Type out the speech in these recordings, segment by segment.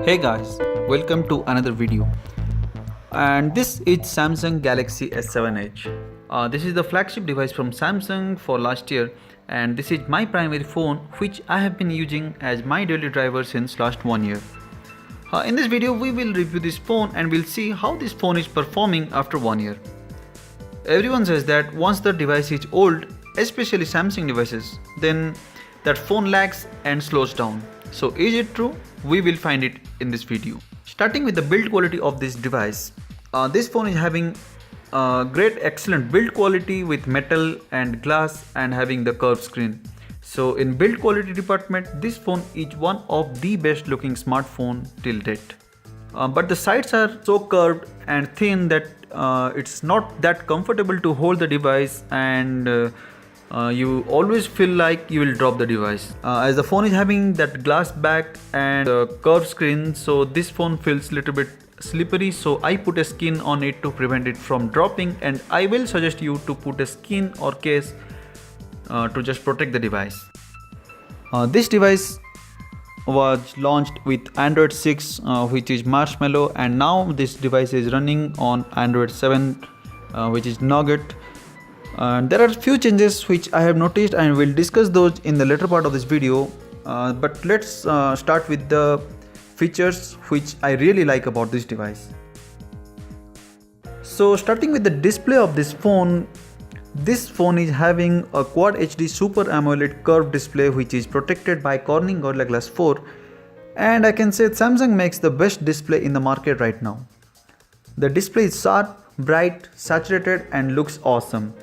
Hey guys, welcome to another video. And this is Samsung Galaxy S7 Edge. This is the flagship device from Samsung for last year, and this is my primary phone which I have been using as my daily driver since last 1 year. In this video we will review this phone and we'll see how this phone is performing after 1 year. Everyone says that once the device is old, especially Samsung devices, then that phone lags and slows down. So is it true? We will find it in this video. Starting with the build quality of this device, this phone is having great excellent build quality with metal and glass and having the curved screen. So in build quality department, this phone is one of the best looking smartphone till date. But the sides are so curved and thin that it's not that comfortable to hold the device, and you always feel like you will drop the device. As the phone is having that glass back and curved screen, so this phone feels little bit slippery, so I put a skin on it to prevent it from dropping, and I will suggest you to put a skin or case to just protect the device. This device was launched with Android 6 which is Marshmallow, and now this device is running on Android 7 which is Nougat. There are few changes which I have noticed and we'll discuss those in the later part of this video, but let's start with the features which I really like about this device. So starting with the display of this phone is having a Quad HD Super AMOLED curved display which is protected by Corning Gorilla Glass 4, and I can say Samsung makes the best display in the market right now. The display is sharp, bright, saturated and looks awesome.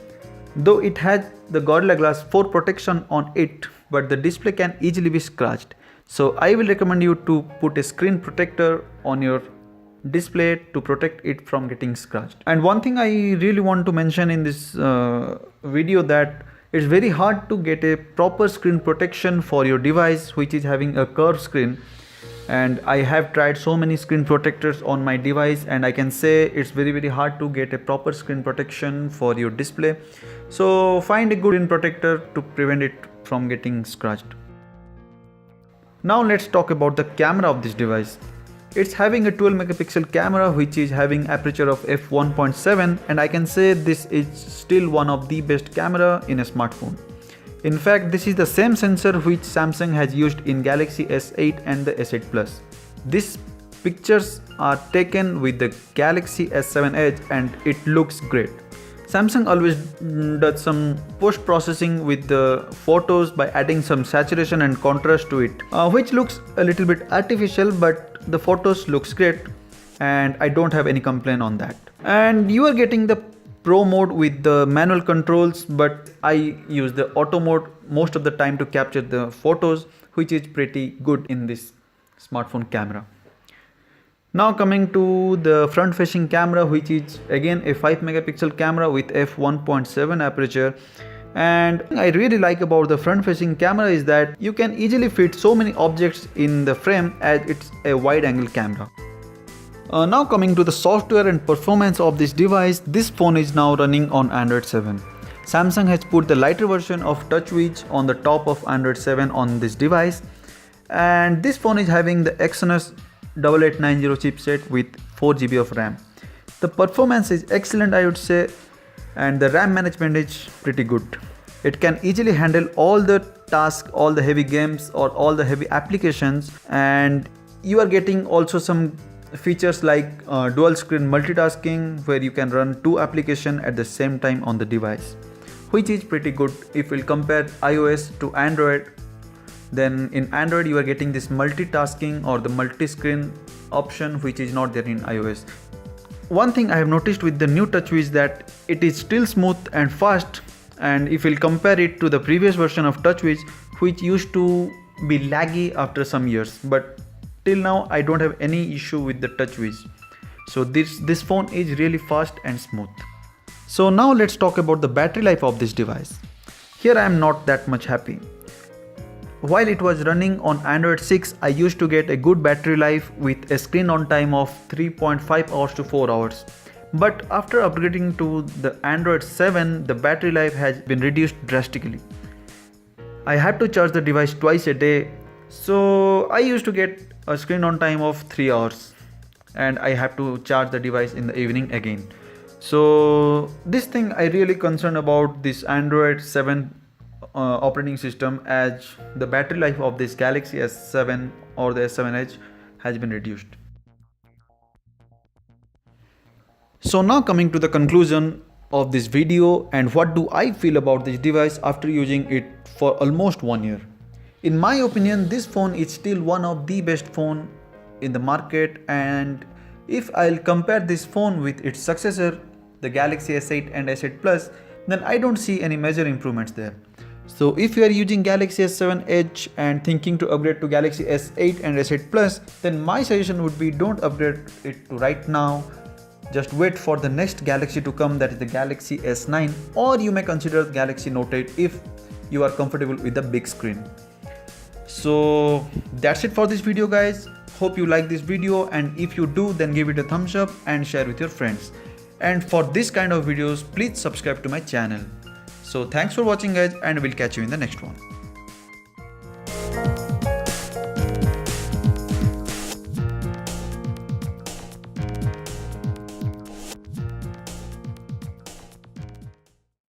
Though it has the Gorilla Glass 4 protection on it, but the display can easily be scratched. So I will recommend you to put a screen protector on your display to protect it from getting scratched. And one thing I really want to mention in this video, that it's very hard to get a proper screen protection for your device which is having a curved screen. And I have tried so many screen protectors on my device, and I can say it's very hard to get a proper screen protection for your display. So find a good screen protector to prevent it from getting scratched. Now let's talk about the camera of this device. It's having a 12 megapixel camera which is having aperture of f1.7, and I can say this is still one of the best camera in a smartphone. In fact, this is the same sensor which Samsung has used in Galaxy S8 and the S8 Plus. These pictures are taken with the Galaxy S7 Edge and it looks great. Samsung always does some post-processing with the photos by adding some saturation and contrast to it, which looks a little bit artificial, but the photos looks great and I don't have any complaint on that. And you are getting the Pro mode with the manual controls, but I use the auto mode most of the time to capture the photos, which is pretty good in this smartphone camera. Now coming to the front facing camera, which is again a 5 megapixel camera with f1.7 aperture. And I really like about the front facing camera is that you can easily fit so many objects in the frame as it's a wide angle camera. Now coming to the software and performance of this device, this phone is now running on Android 7. Samsung has put the lighter version of TouchWiz on the top of Android 7 on this device, and this phone is having the Exynos 8890 chipset with 4GB of RAM. The performance is excellent, I would say, and the RAM management is pretty good. It can easily handle all the tasks, all the heavy games or all the heavy applications, and you are getting also some features like dual screen multitasking, where you can run two applications at the same time on the device, which is pretty good. If we'll compare iOS to Android, then in Android you are getting this multitasking or the multi-screen option, which is not there in iOS. One thing I have noticed with the new TouchWiz is that it is still smooth and fast, and if we'll compare it to the previous version of TouchWiz, which used to be laggy after some years, but till now I don't have any issue with the TouchWiz. So this phone is really fast and smooth. So now let's talk about the battery life of this device. Here I am not that much happy. While it was running on Android 6, I used to get a good battery life with a screen on time of 3.5 hours to 4 hours. But after upgrading to the Android 7, the battery life has been reduced drastically. I had to charge the device twice a day, So I used to get a screen on time of 3 hours, and I have to charge the device in the evening again. So this thing I really concerned about this Android 7 operating system, as the battery life of this Galaxy S7 or the S7 Edge has been reduced. So now coming to the conclusion of this video, and what do I feel about this device after using it for almost 1 year. In my opinion, this phone is still one of the best phone in the market, and if I'll compare this phone with its successor, the Galaxy S8 and S8 Plus, then I don't see any major improvements there. So if you are using Galaxy S7 Edge and thinking to upgrade to Galaxy S8 and S8 Plus, then my suggestion would be don't upgrade it to right now. Just wait for the next Galaxy to come, that is the Galaxy S9, or you may consider Galaxy Note 8 if you are comfortable with the big screen. So that's it for this video, guys. Hope you like this video, and if you do, then give it a thumbs up and share with your friends. And for this kind of videos, please subscribe to my channel. So thanks for watching, guys, and we'll catch you in the next one.